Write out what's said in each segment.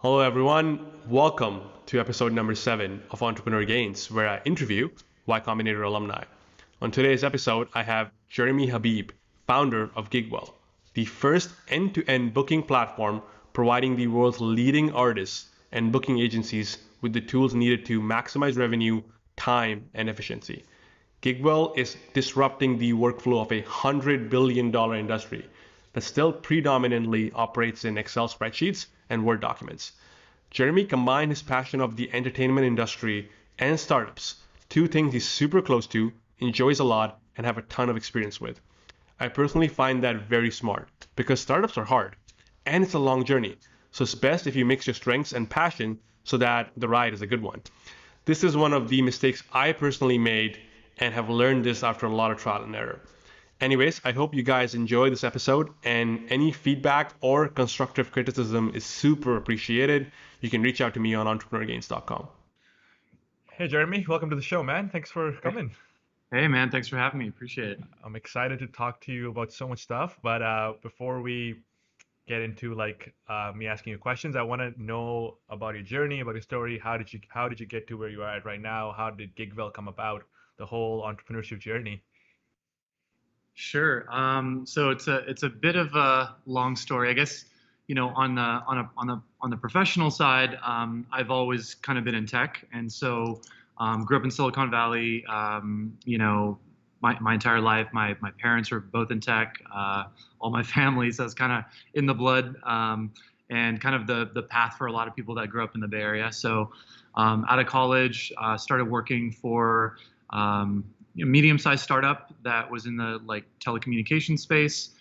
Hello, everyone. Welcome to episode number 7 of Entrepreneur Gains, where I interview Y Combinator alumni. On today's episode, I have Jeremie Habib, founder of Gigwell, the first end-to-end booking platform providing the world's leading artists and booking agencies with the tools needed to maximize revenue, time, and efficiency. Gigwell is disrupting the workflow of a $100 billion industry that still predominantly operates in Excel spreadsheets and Word documents. Jeremie combined his passion of the entertainment industry and startups, two things he's super close to, enjoys a lot, and have a ton of experience with. I personally find that very smart because startups are hard and it's a long journey. So it's best if you mix your strengths and passion so that the ride is a good one. This is one of the mistakes I personally made and have learned this after a lot of trial and error. Anyways, I hope you guys enjoy this episode, and any feedback or constructive criticism is super appreciated. You can reach out to me on entrepreneurgains.com. Hey, Jeremie, welcome to the show, man. Thanks for coming. Hey, man, thanks for having me. Appreciate it. I'm excited to talk to you about so much stuff, but before we get into me asking you questions, I want to know about your journey, about your story. How did you get to where you are at right now? How did Gigwell come about? The whole entrepreneurship journey. Sure. So it's a bit of a long story, I guess. On the professional side, I've always kind of been in tech, and so grew up in Silicon Valley. My entire life, my parents were both in tech. All my family, so it's kind of in the blood, and kind of the path for a lot of people that grew up in the Bay Area. So out of college, started working for a medium-sized startup that was in the telecommunications space,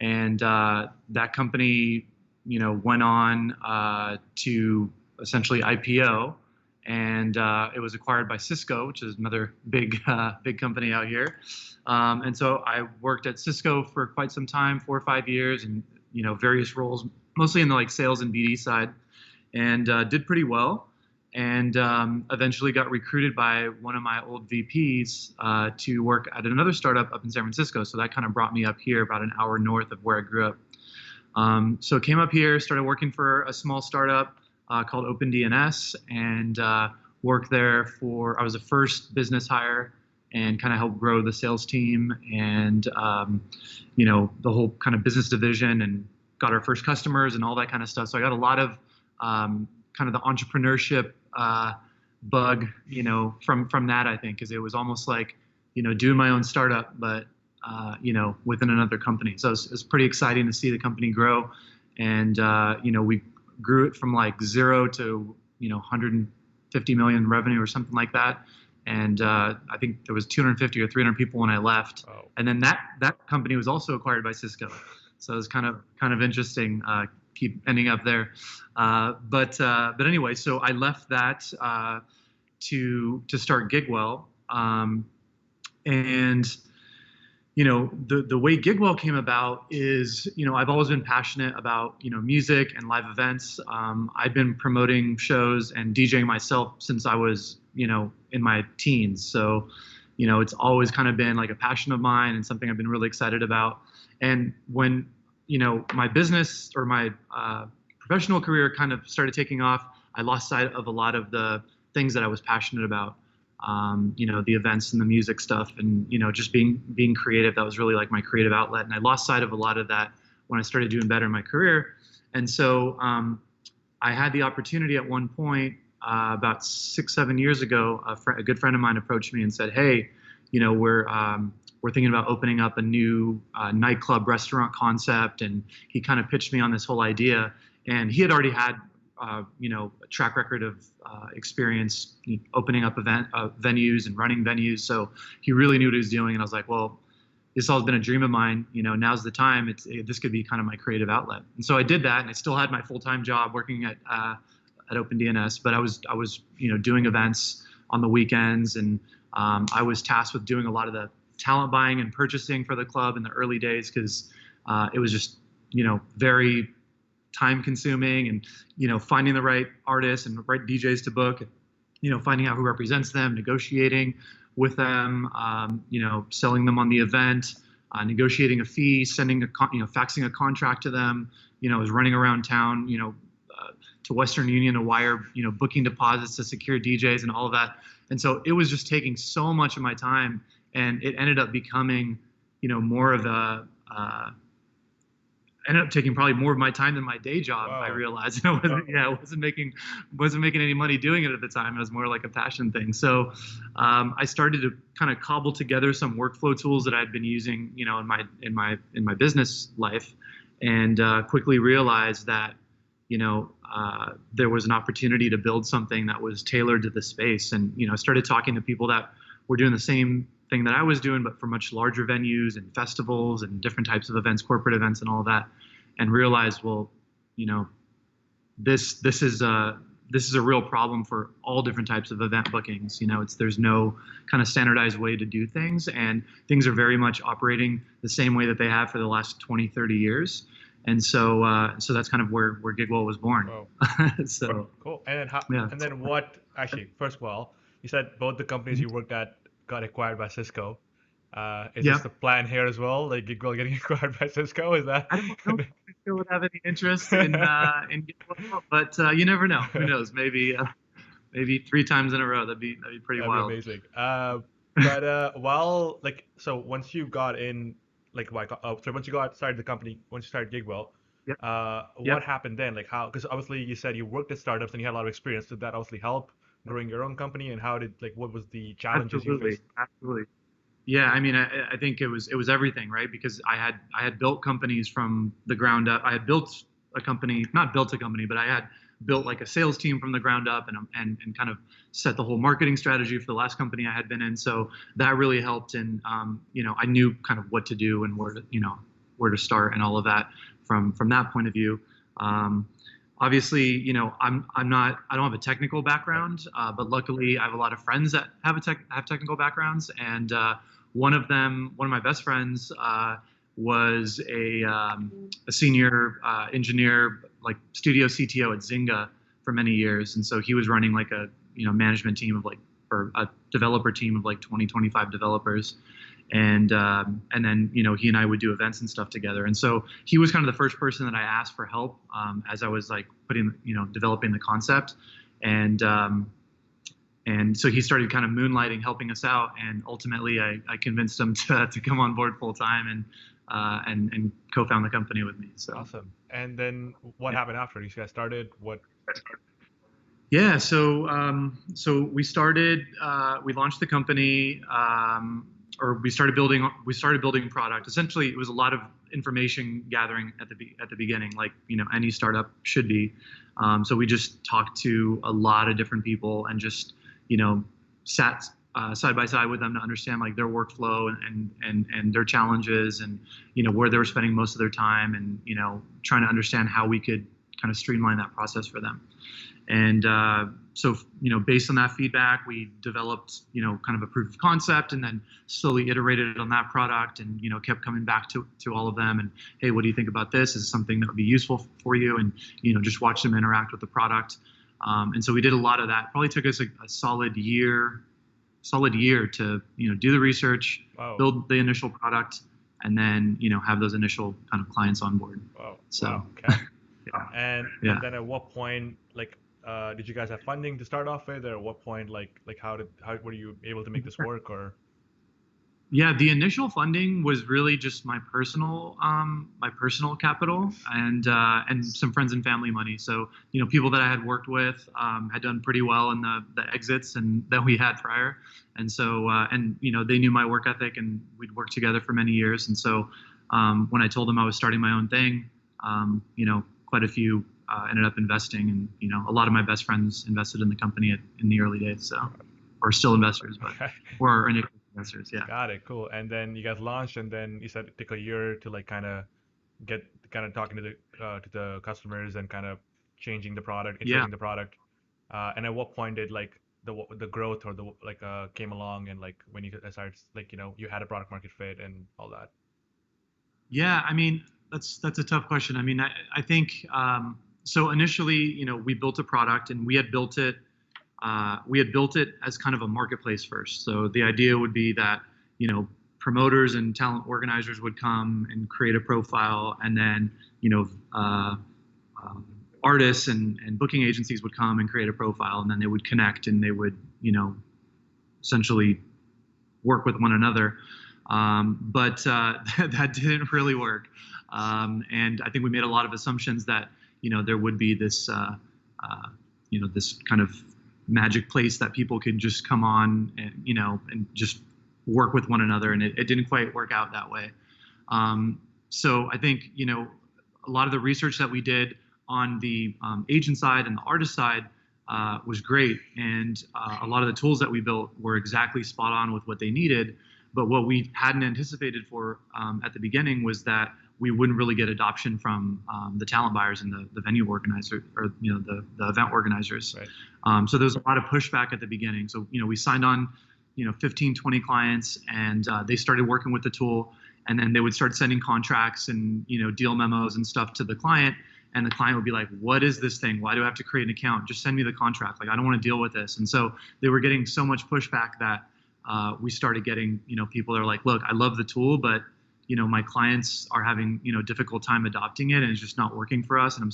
and that company went on to essentially IPO, and it was acquired by Cisco, which is another big company out here. And so I worked at Cisco for quite some time, 4 or 5 years, and various roles, mostly in the sales and BD side, and did pretty well. And eventually got recruited by one of my old VPs to work at another startup up in San Francisco. So that kind of brought me up here, about an hour north of where I grew up. So came up here, started working for a small startup called OpenDNS, and worked there I was the first business hire, and kind of helped grow the sales team and the whole kind of business division, and got our first customers and all that kind of stuff. So I got a lot of kind of the entrepreneurship bug, from that, I think, because it was almost like, doing my own startup, but, within another company. So it's pretty exciting to see the company grow. And, we grew it from 0 to, 150 million revenue or something like that. And I think there was 250 or 300 people when I left. Oh. And then that company was also acquired by Cisco. So it was kind of interesting, keep ending up there. But anyway, so I left that to start Gigwell. And the way Gigwell came about is, I've always been passionate about, music and live events. I've been promoting shows and DJing myself since I was, in my teens. So, it's always kind of been like a passion of mine and something I've been really excited about. And when, my business or my professional career kind of started taking off, I lost sight of a lot of the things that I was passionate about. The events and the music stuff, and just being creative. That was really like my creative outlet, and I lost sight of a lot of that when I started doing better in my career. And so I had the opportunity at one point, about 6-7 years ago. A good friend of mine approached me and said, "Hey, we're thinking about opening up a new nightclub restaurant concept," and he kind of pitched me on this whole idea. And he had already had a track record of experience opening up venues and running venues. So he really knew what he was doing. And I was like, well, this has been a dream of mine. Now's the time. This could be kind of my creative outlet. And so I did that, and I still had my full-time job working at OpenDNS, but I was doing events on the weekends, and I was tasked with doing a lot of the talent buying and purchasing for the club in the early days, because it was just very time consuming, and finding the right artists and right DJs to book, finding out who represents them, negotiating with them, selling them on the event, negotiating a fee, sending faxing a contract to them. I was running around town, to Western Union to wire, booking deposits to secure DJs and all of that. And so it was just taking so much of my time, and it ended up becoming, more of a, ended up taking probably more of my time than my day job. Wow. I realized, I wasn't making any money doing it at the time. It was more like a passion thing. So I started to kind of cobble together some workflow tools that I'd been using, in my business life, and quickly realized that, there was an opportunity to build something that was tailored to the space. And, I started talking to people that were doing the same thing that I was doing, but for much larger venues and festivals and different types of events, corporate events and all of that, and realized, well, this is a real problem for all different types of event bookings. There's no kind of standardized way to do things, and things are very much operating the same way that they have for the last 20, 30 years. And so that's kind of where Gigwell was born. Wow. So cool. And then what? Actually, first of all, you said both the companies you worked at got acquired by Cisco. Is this the plan here as well? Like Gigwell getting acquired by Cisco? Is that? I don't know if Cisco would have any interest in Gigwell, but you never know. Who knows? Maybe 3 times in a row. That'd be pretty wild. That'd be amazing. So once you got in, once you started the company, once you started Gigwell, Yep. what happened then? Like how? Because obviously you said you worked at startups and you had a lot of experience. Did that obviously help growing your own company? And what was the challenges you faced? Absolutely. Yeah, I mean, I think it was everything, right? Because I had built companies from the ground up. I had built a company, not built a company, but I had built like a sales team from the ground up, and kind of set the whole marketing strategy for the last company I had been in. So that really helped, and I knew kind of what to do and where to start and all of that from that point of view. Obviously, I don't have a technical background, but luckily I have a lot of friends that have technical backgrounds, and one of my best friends was a senior engineer, like studio CTO at Zynga for many years, and so he was running like a management team of or a developer team of 20, 25 developers. And then he and I would do events and stuff together, and so he was kind of the first person that I asked for help as I was developing the concept, and so he started kind of moonlighting, helping us out, and ultimately I convinced him to come on board full time and co-found the company with me. So awesome. And then what happened after you guys started? What? Yeah, so we launched the company. Or we started building product. Essentially, it was a lot of information gathering at the beginning, like any startup should be. So we just talked to a lot of different people and just sat side by side with them to understand their workflow and their challenges, and where they were spending most of their time, and trying to understand how we could kind of streamline that process for them. And so based on that feedback, we developed kind of a proof of concept, and then slowly iterated on that product, and kept coming back to all of them, and hey, what do you think about this? Is this something that would be useful for you? And just watch them interact with the product. And so we did a lot of that. Probably took us a solid year to do the research, wow, build the initial product, and then have those initial kind of clients on board. Wow. So wow. Okay. yeah. And then at what point did you guys have funding to start off with, or at what point how were you able to make this work? Or yeah, the initial funding was really just my personal capital and some friends and family money. So people that I had worked with had done pretty well in the exits and that we had prior, and so they knew my work ethic, and we'd worked together for many years. And so when I told them I was starting my own thing, quite a few ended up investing, and a lot of my best friends invested in the company in the early days, so or still investors, but we're initial investors. Yeah. Got it. Cool. And then you guys launched, and then you said it took a year to kind of talking to the customers and kind of changing the product, iterating the product. And at what point did the growth or the came along, and when you started you had a product market fit and all that? Yeah, I mean that's a tough question. I mean, I think so initially, we built a product, and we had built it as kind of a marketplace first. So the idea would be that promoters and talent organizers would come and create a profile, and then artists and booking agencies would come and create a profile, and then they would connect and they would, essentially work with one another. But that didn't really work. And I think we made a lot of assumptions that, there would be this, this kind of magic place that people could just come on and, and just work with one another. And it didn't quite work out that way. So I think, a lot of the research that we did on the agent side and the artist side was great. And a lot of the tools that we built were exactly spot on with what they needed. But what we hadn't anticipated for at the beginning was that we wouldn't really get adoption from the talent buyers and the venue organizer, or the event organizers. Right. So there was a lot of pushback at the beginning. So we signed on 15, 20 clients, and they started working with the tool, and then they would start sending contracts and deal memos and stuff to the client, and the client would be like, what is this thing? Why do I have to create an account? Just send me the contract. Like, I don't want to deal with this. And so they were getting so much pushback that we started getting people that are like, look, I love the tool, but my clients are having difficult time adopting it, and it's just not working for us, and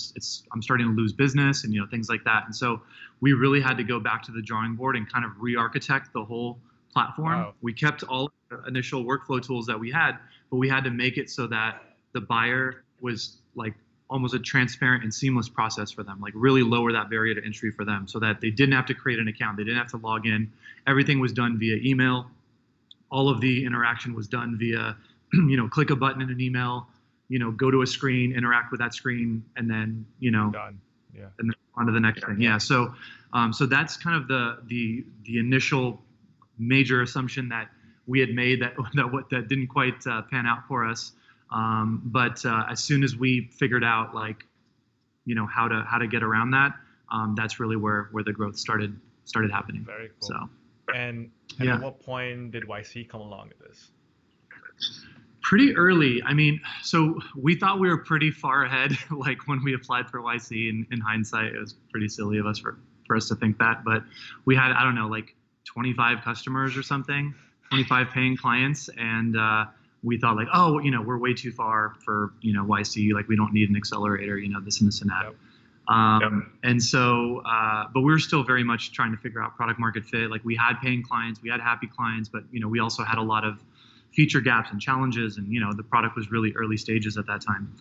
I'm starting to lose business, and things like that. And so we really had to go back to the drawing board and kind of re-architect the whole platform. Wow. We kept all the initial workflow tools that we had, but we had to make it so that the buyer was like almost a transparent and seamless process for them, like really lower that barrier to entry for them, so that they didn't have to create an account, they didn't have to log in. Everything was done via email. All of the interaction was done via click a button in an email, go to a screen, interact with that screen, and then, Done. Yeah. And then on to the next thing. Yeah. So that's kind of the initial major assumption that we had made that didn't quite pan out for us. But as soon as we figured out how to get around that, that's really where the growth started happening. Very cool. So. And Yeah. At what point did YC come along with this? Pretty early. I mean, so we thought we were pretty far ahead, like when we applied for YC. In hindsight, it was pretty silly of us for us to think that. But we had, I don't know, like 25 customers or something, 25 paying clients. And we thought like, oh, we're way too far for, YC. Like, we don't need an accelerator, this and this and that. Yep. And so, but we were still very much trying to figure out product market fit. Like, we had paying clients, we had happy clients, but, we also had a lot of feature gaps and challenges, and the product was really early stages at that time.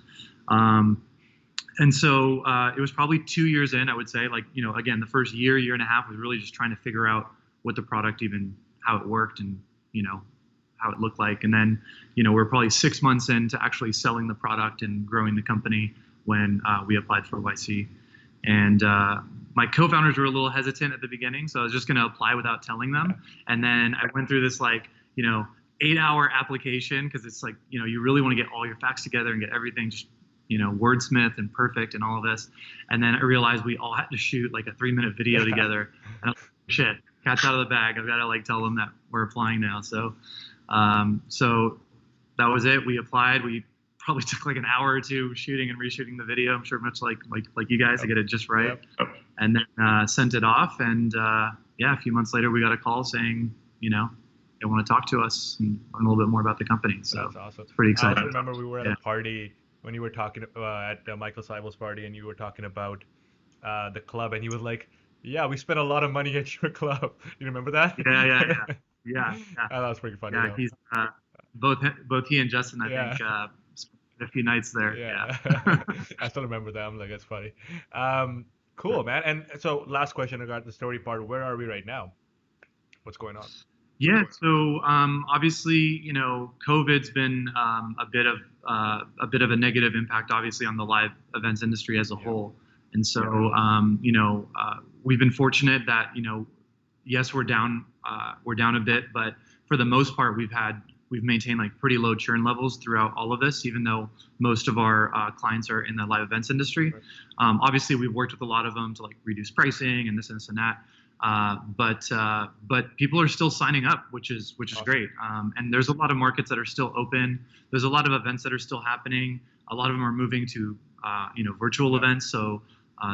And so it was probably 2 years in, I would say, like, again, the first year and a half was really just trying to figure out what the product how it worked, and how it looked like. And then we're probably 6 months into actually selling the product and growing the company when we applied for YC. And my co-founders were a little hesitant at the beginning, so I was just going to apply without telling them. And then I went through this 8-hour application, because it's like, you really want to get all your facts together and get everything just, wordsmith and perfect and all of this. And then I realized we all had to shoot like a 3-minute video together. And I was like, shit, cat's out of the bag. I've got to tell them that we're applying now. So that was it. We applied. We probably took like an hour or two shooting and reshooting the video. I'm sure much like you guys to get it just right. Yep. And then sent it off. And a few months later, we got a call saying, they want to talk to us and learn a little bit more about the company. So that's awesome. It's pretty exciting. I remember we were at a party when you were talking at Michael Seidel's party, and you were talking about the club, and he was like, "Yeah, we spent a lot of money at your club." You remember that? Yeah. That was pretty funny. Yeah, he's both he and Justin, I think, spent a few nights there. Yeah. I still remember that. I'm like, that's funny. Cool, man. And so, last question regarding the story part. Where are we right now? What's going on? Yeah, so obviously, COVID's been a bit of a negative impact, obviously, on the live events industry as a whole. And so, we've been fortunate that, yes, we're down a bit, but for the most part, we've maintained like pretty low churn levels throughout all of this, even though most of our clients are in the live events industry. Obviously, we've worked with a lot of them to like reduce pricing and this and that. But people are still signing up, which is Awesome. great. And there's a lot of markets that are still open. There's a lot of events that are still happening. A lot of them are moving to virtual events. So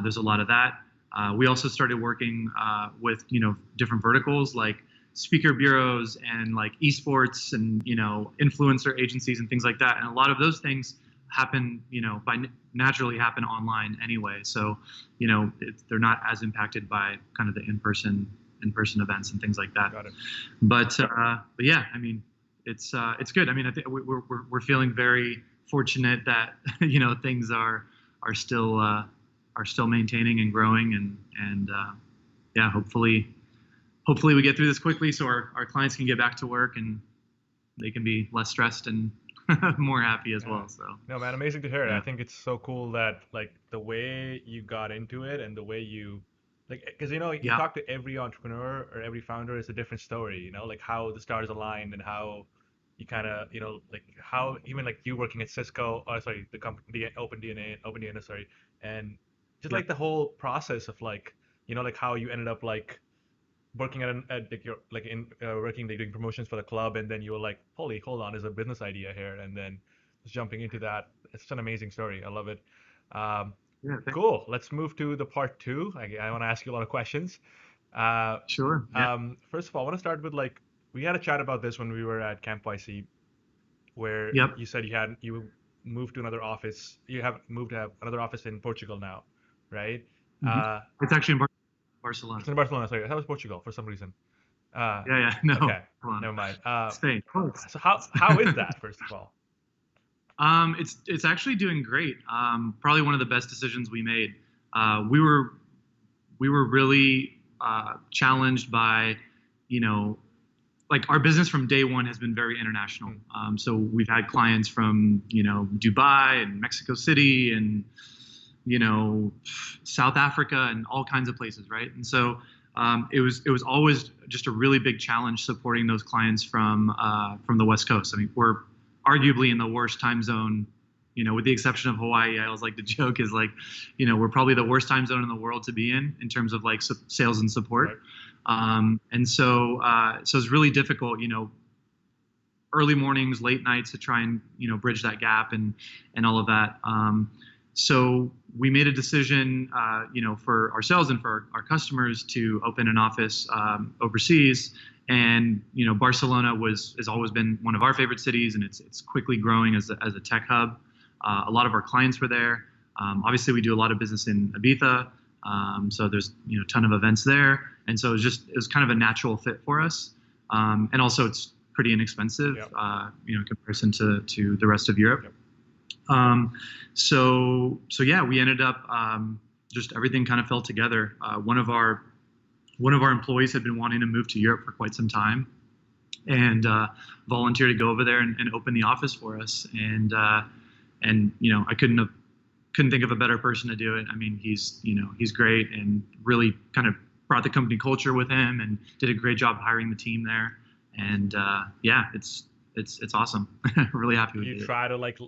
there's a lot of that. We also started working with different verticals like speaker bureaus and like esports and influencer agencies and things like that. And a lot of those things happen, naturally happen online anyway. So, they're not as impacted by kind of the in-person events and things like that. Got it. But yeah, I mean, it's good. I mean, I think we're feeling very fortunate that things are still maintaining and growing, and yeah, hopefully we get through this quickly so our clients can get back to work and they can be less stressed and more happy as well. So no, man, amazing to hear. yeah. I think it's so cool that like the way you got into it and the way you like, because you Yeah. talk to every entrepreneur or every founder, it's a different story. Like how the stars aligned and how you kind of like how even like you working at Cisco, or sorry, the company OpenDNA, sorry, and just Yeah. like the whole process of like like how you ended up like working at like your like in working like doing promotions for the club, and then you were like, holy, hold on, there's a business idea here, and then just jumping into that. It's an amazing story. I love it. Um, Yeah. cool. Let's move to the part two. I want to ask you a lot of questions. Uh, Sure. Yeah. first of all, I want to start with like we had a chat about this when we were at Camp YC, where Yep. you said you moved to another office. You have moved to have another office in Portugal now, right? Mhm. Uh, It's actually in Barcelona. it's in Barcelona. Sorry, that was Portugal for some reason. Yeah. Yeah. No. Okay, Come on. never mind. Spain. Close. So how is that, first of all? It's actually doing great. Probably one of the best decisions we made. We were really challenged by, like our business from day one has been very international. So we've had clients from Dubai and Mexico City and South Africa and all kinds of places, right? And so it was always just a really big challenge supporting those clients from the West Coast. I mean, we're arguably in the worst time zone, with the exception of Hawaii. I always like to joke is like, we're probably the worst time zone in the world to be in terms of like sales and support. Right. And so it's really difficult, early mornings, late nights to try and, bridge that gap and all of that. So we made a decision, for ourselves and for our customers to open an office overseas. And Barcelona has always been one of our favorite cities, and it's quickly growing as a tech hub. A lot of our clients were there. Obviously, we do a lot of business in Ibiza, so there's a ton of events there, and so it was kind of a natural fit for us. And also, it's pretty inexpensive, Yep. In comparison to the rest of Europe. Yep. So yeah, we ended up just everything kind of fell together. One of our employees had been wanting to move to Europe for quite some time, and volunteered to go over there and open the office for us. And I couldn't think of a better person to do it. I mean, he's great and really kind of brought the company culture with him and did a great job hiring the team there. And yeah, it's awesome. Really happy with it. You try to like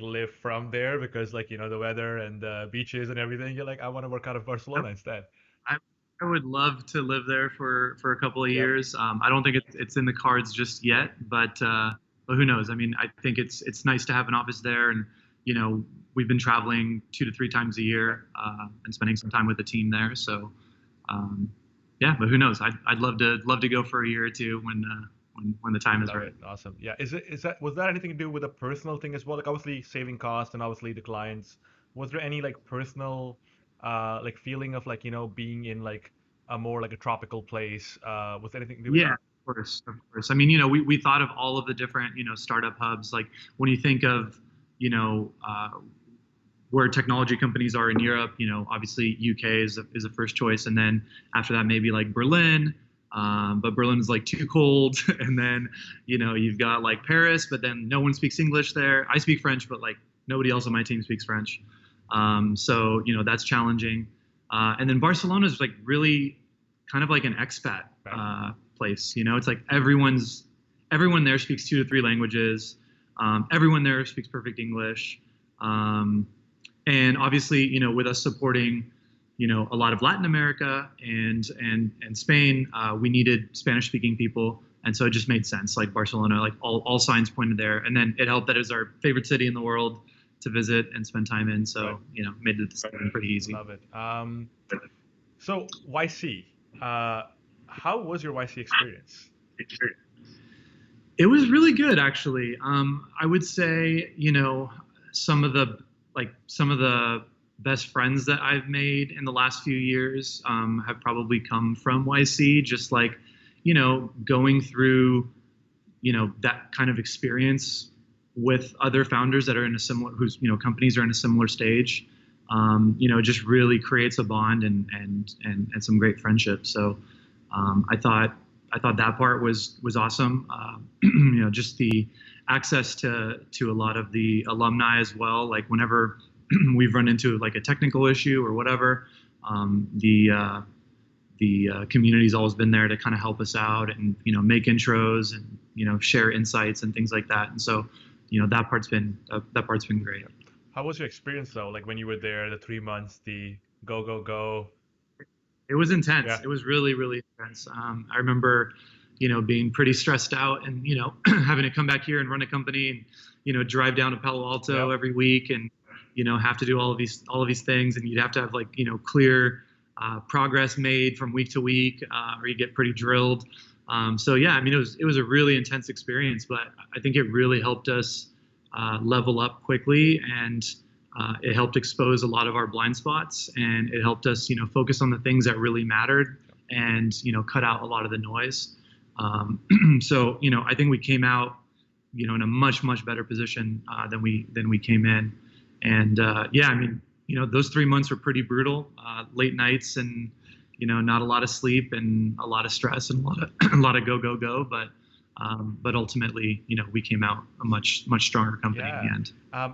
live from there because like the weather and the beaches and everything. You're like, I want to work out of Barcelona instead. I would love to live there for a couple of Yep. years. I don't think it's in the cards just yet, but who knows? I mean, I think it's nice to have an office there, and we've been traveling 2 to 3 times a year and spending some time with the team there. So yeah, but who knows? I'd love to go for a year or two when the time is Love right. it. Awesome. Yeah. Was that anything to do with a personal thing as well? Like obviously saving costs and obviously the clients. Was there any like personal like feeling of like being in like a more like a tropical place? Was there anything to do with Yeah, that? of course. I mean, we thought of all of the different, startup hubs. Like when you think of, where technology companies are in Europe, obviously UK is a first choice, and then after that maybe like Berlin. But Berlin is like too cold, and then you've got like Paris, but then no one speaks English there. I speak French, but like nobody else on my team speaks French. So that's challenging. And then Barcelona is like really kind of like an expat place. It's like everyone there speaks 2 to 3 languages. Everyone there speaks perfect English. And obviously, with us supporting, a lot of Latin America and Spain, we needed Spanish-speaking people, and so it just made sense. Like Barcelona, like all signs pointed there, and then it helped that it was our favorite city in the world to visit and spend time in. So made the decision pretty easy. Love it. So YC, how was your YC experience? It was really good, actually. I would say, some of the best friends that I've made in the last few years have probably come from YC. Just like, going through, that kind of experience with other founders that are in a similar, whose companies are in a similar stage. Just really creates a bond and some great friendships. So I thought that part was awesome. Just the access to a lot of the alumni as well. Like whenever we've run into like a technical issue or whatever, the community's always been there to kind of help us out and make intros and share insights and things like that. And so that part's been great. How was your experience though? Like when you were there, the 3 months, the go, go, go. It was intense. Yeah. It was really, really intense. I remember, being pretty stressed out and, having to come back here and run a company and, drive down to Palo Alto Yeah. every week and, have to do all of these things. And you'd have to have like, clear progress made from week to week, or you get pretty drilled. So yeah, I mean, it was a really intense experience, but I think it really helped us level up quickly, and it helped expose a lot of our blind spots, and it helped us, focus on the things that really mattered, and cut out a lot of the noise. So I think we came out, in a much better position than we came in, and yeah, I mean, those 3 months were pretty brutal, late nights and not a lot of sleep and a lot of stress and a lot of go, but ultimately, we came out a much stronger company in the end.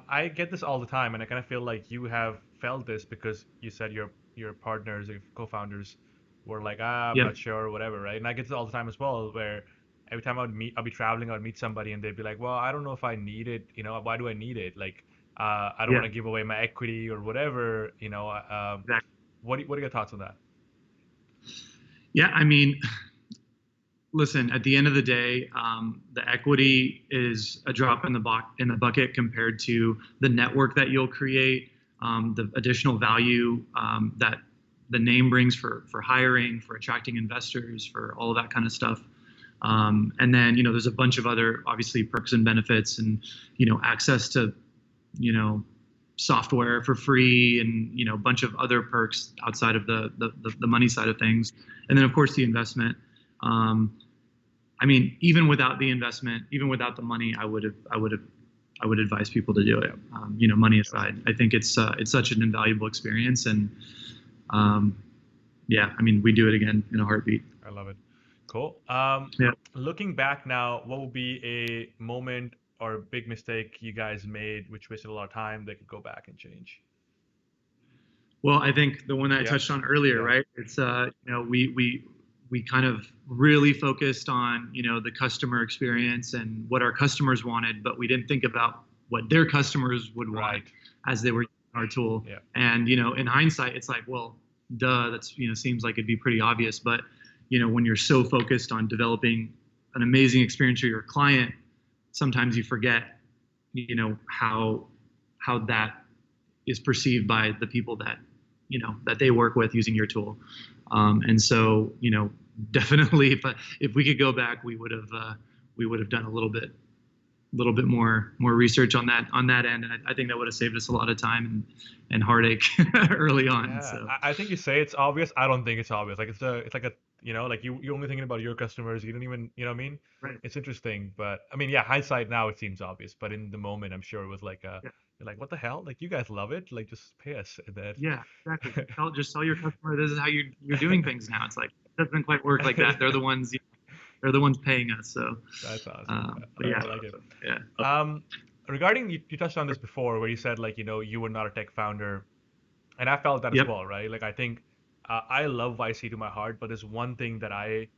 I get this all the time, and I kind of feel like you have felt this because you said your partners, your co-founders, were like, I'm Yep. not sure, or whatever, right? And I get this all the time as well, where every time I'll be traveling, I'd meet somebody, and they'd be like, well, I don't know if I need it. Why do I need it? Like, I don't Yeah. want to give away my equity or whatever. Exactly. What are your thoughts on that? Yeah, I mean, listen, at the end of the day, the equity is a drop in the bucket compared to the network that you'll create, the additional value that the name brings for hiring, for attracting investors, for all of that kind of stuff. And then there's a bunch of other obviously perks and benefits, and access to software for free, and a bunch of other perks outside of the money side of things, and then of course the investment. I mean, even without the investment, even without the money, I would advise people to do it. Money aside, I think it's such an invaluable experience, and yeah, I mean, we do it again in a heartbeat. I love it. Cool. Yeah. Looking back now, what would be a moment or a big mistake you guys made which wasted a lot of time that could go back and change? Well, I think the one that I Yeah. touched on earlier, Yeah. right? It's we kind of really focused on the customer experience and what our customers wanted, but we didn't think about what their customers would want Right. as they were using our tool. Yeah. And in hindsight, it's like, well, duh, that's seems like it'd be pretty obvious, but when you're so focused on developing an amazing experience for your client, sometimes you forget how that is perceived by the people that that they work with using your tool. And so definitely if we could go back, we would have done a little bit more research on that end, and I think that would have saved us a lot of time and heartache early on. Yeah. So I think you say it's obvious. I don't think it's obvious. Like it's like a like you're only thinking about your customers. You don't even what I mean? right. It's interesting, but I mean, yeah, hindsight now it seems obvious, but in the moment, I'm sure it was like Yeah. you're like, what the hell? Like you guys love it. Like just pay us. And then Yeah, exactly. Just tell your customer this is how you're doing things now. It's like it doesn't quite work like that. They're the ones paying us. So That's awesome. but I yeah, like it. yeah, Regarding you touched on this before, where you said like you were not a tech founder, and I felt that as yep, well, right? Like I think I love YC to my heart, but there's one thing that I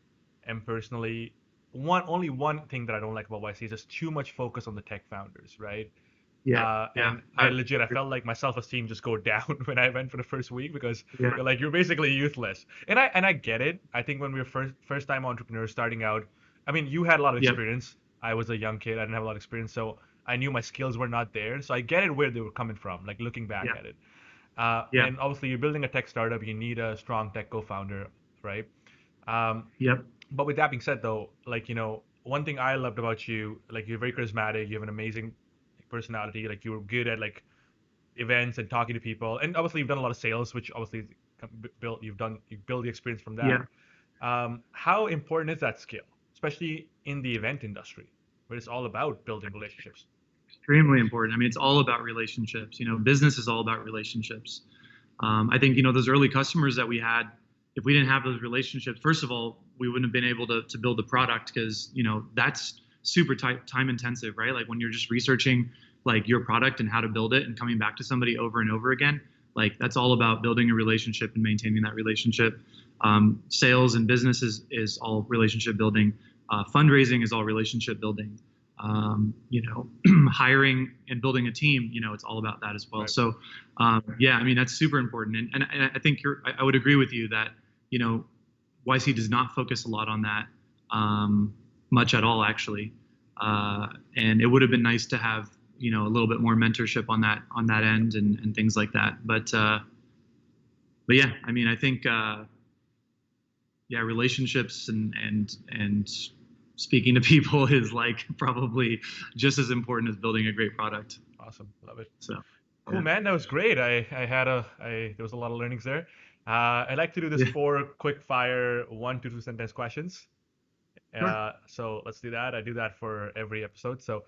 am personally only one thing that I don't like about YC is just too much focus on the tech founders, right? yeah, yeah. And I felt like my self-esteem just go down when I went for the first week because Yeah. you're basically useless. And I get it. I think when we were first time entrepreneurs starting out, I mean, you had a lot of Yep. experience. I was a young kid. I didn't have a lot of experience, so I knew my skills were not there. So I get it where they were coming from, like looking back Yeah. at it. Yeah. And obviously, you're building a tech startup. You need a strong tech co-founder, right? Um, Yep. but with that being said, though, like one thing I loved about you, like you're very charismatic. You have an amazing personality. Like you were good at like events and talking to people, and obviously you've done a lot of sales, which obviously you build the experience from that. Yeah. How important is that skill, especially in the event industry, where it's all about building relationships? Extremely important. I mean, it's all about relationships. Business is all about relationships. I think, those early customers that we had, if we didn't have those relationships, first of all, we wouldn't have been able to build the product because, that's super time intensive, right? Like when you're just researching like your product and how to build it and coming back to somebody over and over again, like that's all about building a relationship and maintaining that relationship. Sales and business is all relationship building. Fundraising is all relationship building. Hiring and building a team, it's all about that as well. Right. So, yeah, I mean, that's super important. And I think I would agree with you that, YC does not focus a lot on that, much at all, actually. And it would have been nice to have, a little bit more mentorship on that end and things like that. But yeah, I mean, I think, yeah, relationships and speaking to people is like probably just as important as building a great product. Awesome, love it. So cool, yeah. man. That was great. There was a lot of learnings there. I like to do this 4 quick fire 1 to 2 sentence questions. Sure. So let's do that. I do that for every episode. So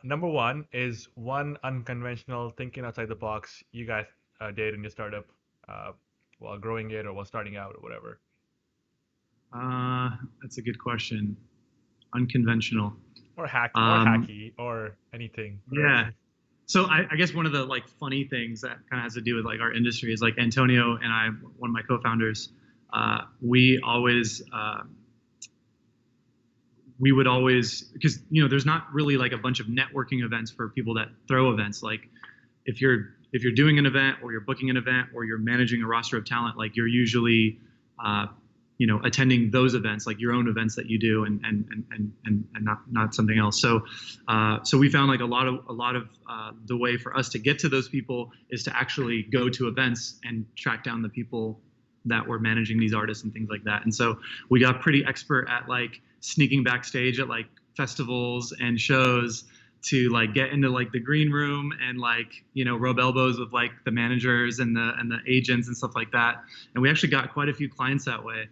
number 1 is one unconventional thinking outside the box you guys did in your startup while growing it or while starting out or whatever. That's a good question. Unconventional. Or hacky or anything. Yeah. So I guess one of the like funny things that kind of has to do with like our industry is like Antonio and I, one of my co-founders, we would always, because there's not really like a bunch of networking events for people that throw events. Like if you're doing an event or you're booking an event or you're managing a roster of talent, like you're usually attending those events, like your own events that you do, and not something else. So we found like a lot of the way for us to get to those people is to actually go to events and track down the people that were managing these artists and things like that. And so we got pretty expert at like sneaking backstage at like festivals and shows to like get into like the green room and like rub elbows with like the managers and the agents and stuff like that. And we actually got quite a few clients that way.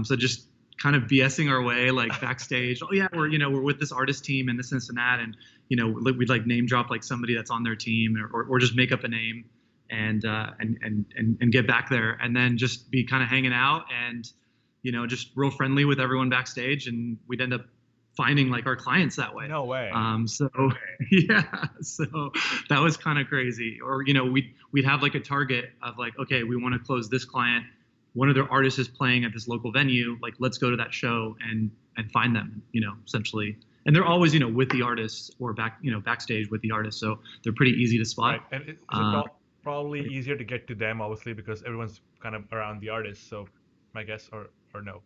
So just kind of BSing our way like backstage. Oh yeah, we're with this artist team and this and that, and we'd like name drop like somebody that's on their team or just make up a name and get back there and then just be kind of hanging out and just real friendly with everyone backstage, and we'd end up finding like our clients that way. No way. So yeah, so that was kind of crazy. Or we'd have like a target of like, okay, we want to close this client. One of their artists is playing at this local venue. Like, let's go to that show and find them. Essentially. And they're always with the artists or backstage with the artists, so they're pretty easy to spot. Right. And is it probably easier to get to them, obviously, because everyone's kind of around the artist. So, my guess, or no.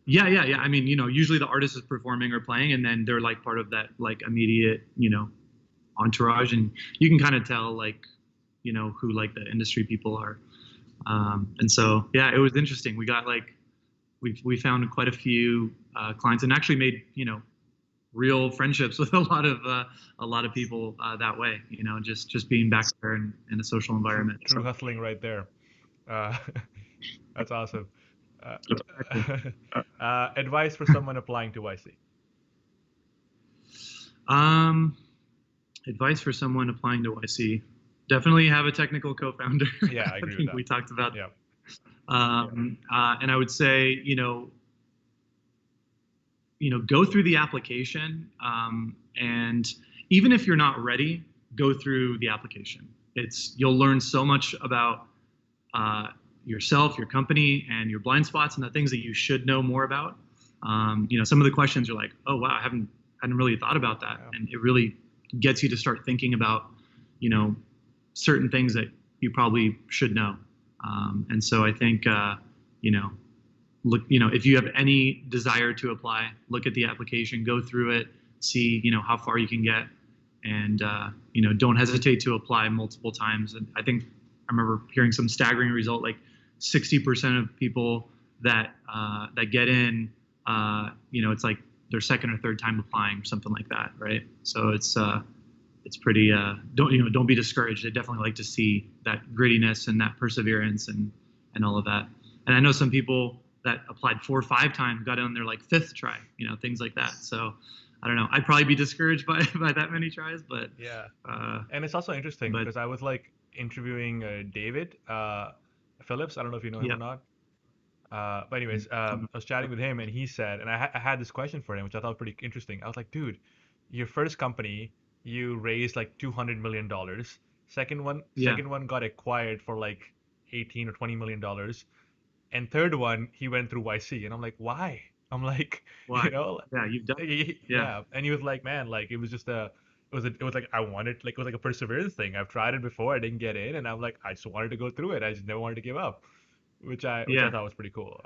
Yeah. I mean, usually the artist is performing or playing, and then they're like part of that like immediate, entourage, and you can kind of tell like, who like the industry people are. And so, yeah, it was interesting. We got like, we found quite a few clients and actually made, real friendships with a lot of people that way, just being back there in a social environment. True hustling right there. That's awesome. Advice for someone applying to YC. Advice for someone applying to YC. Definitely have a technical co-founder. Yeah, I agree think with that. we talked about Yeah. And I would say, go through the application, and even if you're not ready, go through the application. You'll learn so much about yourself, your company, and your blind spots, and the things that you should know more about. Some of the questions are like, oh wow, I hadn't really thought about that, and it really gets you to start thinking about, certain things that you probably should know. And so I think, look, if you have any desire to apply, look at the application, go through it, see, how far you can get, and, don't hesitate to apply multiple times. And I think I remember hearing some staggering result, like 60% of people that get in, it's like their second or third time applying or something like that, right? So it's pretty don't be discouraged. I definitely like to see that grittiness and that perseverance and all of that. And I know some people that applied 4 or 5 times got on their like 5th try, things like that. So I don't know. I'd probably be discouraged by that many tries, but Yeah. And it's also interesting because I was like interviewing David Phillips. I don't know if you know him or not. But anyways, I was chatting with him and he said, and I had this question for him, which I thought was pretty interesting. I was like, dude, your first company, you raised like $200 million. Second one got acquired for like 18 or $20 million. And third one, he went through YC. And I'm like, why? I'm like, why? Yeah, you've done. Yeah. And he was like, man, like it was just it was like I wanted, like it was like a perseverance thing. I've tried it before, I didn't get in, and I'm like, I just wanted to go through it. I just never wanted to give up, which I thought was pretty cool.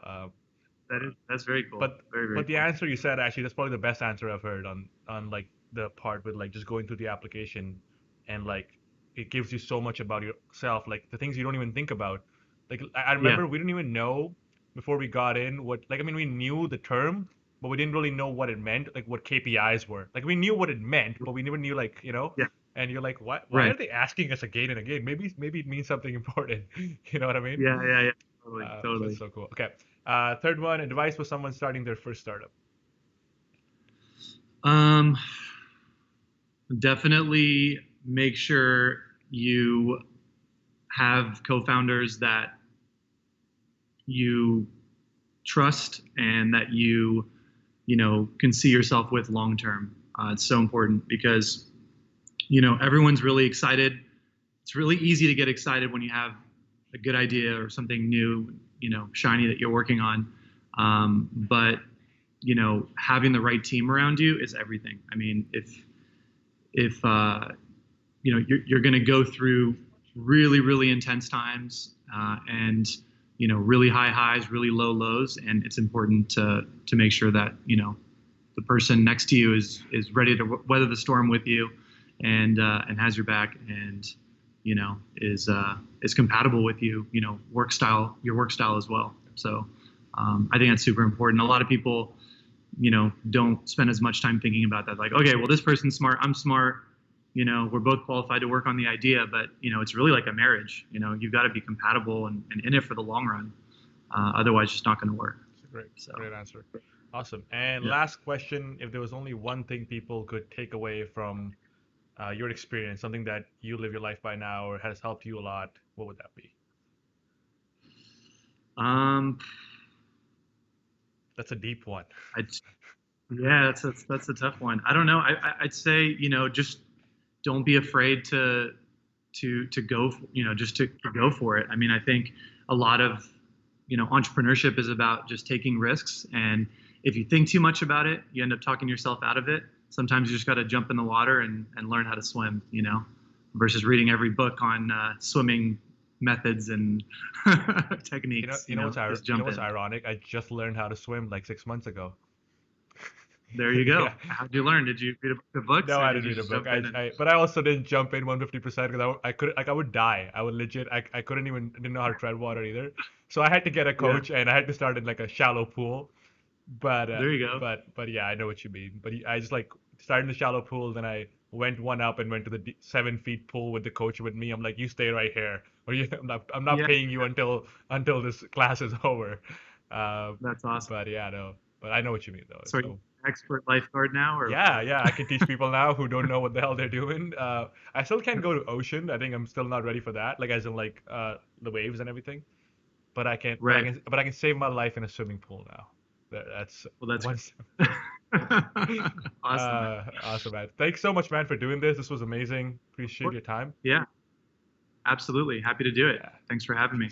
That's very cool. But very, very the cool. answer you said, actually, that's probably the best answer I've heard on like the part with like just going through the application, and like it gives you so much about yourself, like the things you don't even think about. Like I remember we didn't even know before we got in what, like, I mean, we knew the term, but we didn't really know what it meant, like what KPIs were. Like we knew what it meant, but we never knew, like, Yeah. And you're like, why Right. are they asking us again and again? Maybe it means something important. You know what I mean? Yeah. Totally. That's so cool. Okay. Third one, advice for someone starting their first startup. Definitely make sure you have co-founders that you trust and that you can see yourself with long term. It's so important because everyone's really excited. It's really easy to get excited when you have a good idea or something new, shiny that you're working on. But having the right team around you is everything. I mean, if you're going to go through really, really intense times and really high highs, really low lows, and it's important to make sure that the person next to you is ready to weather the storm with you, and has your back, and is compatible with you, your work style as well. So I think that's super important. A lot of people don't spend as much time thinking about that. Like, okay, well, this person's smart, I'm smart, we're both qualified to work on the idea, but it's really like a marriage. You've got to be compatible and in it for the long run. Otherwise, it's just not going to work. It's a great answer. Awesome. And last question: if there was only one thing people could take away from your experience, something that you live your life by now or has helped you a lot, what would that be? That's a deep one. That's a tough one. I don't know. I'd say just don't be afraid to go, just to go for it. I mean, I think a lot of, entrepreneurship is about just taking risks. And if you think too much about it, you end up talking yourself out of it. Sometimes you just got to jump in the water and learn how to swim, versus reading every book on swimming methods and techniques. What's ironic? I just learned how to swim like 6 months ago. There you go. How'd you learn? Did you read a book of books? No, I didn't read a book. But I also didn't jump in 150% because I would die. I would legit. I didn't know how to tread water either. So I had to get a coach and I had to start in like a shallow pool. But there you go. But yeah, I know what you mean. But I just like started in the shallow pool, then I went one up and went to the 7 feet pool with the coach with me. I'm like, you stay right here, or I'm not paying you until this class is over. That's awesome. But yeah, no. But I know what you mean though. So expert lifeguard now, or yeah, I can teach people now who don't know what the hell they're doing. I still can't go to ocean. I think I'm still not ready for that, like as in like the waves and everything. But I can but I can save my life in a swimming pool now. That's awesome. Awesome, man. Thanks so much, man, for doing this. This was amazing. Appreciate your time. Yeah, absolutely. Happy to do it. Thanks for having me.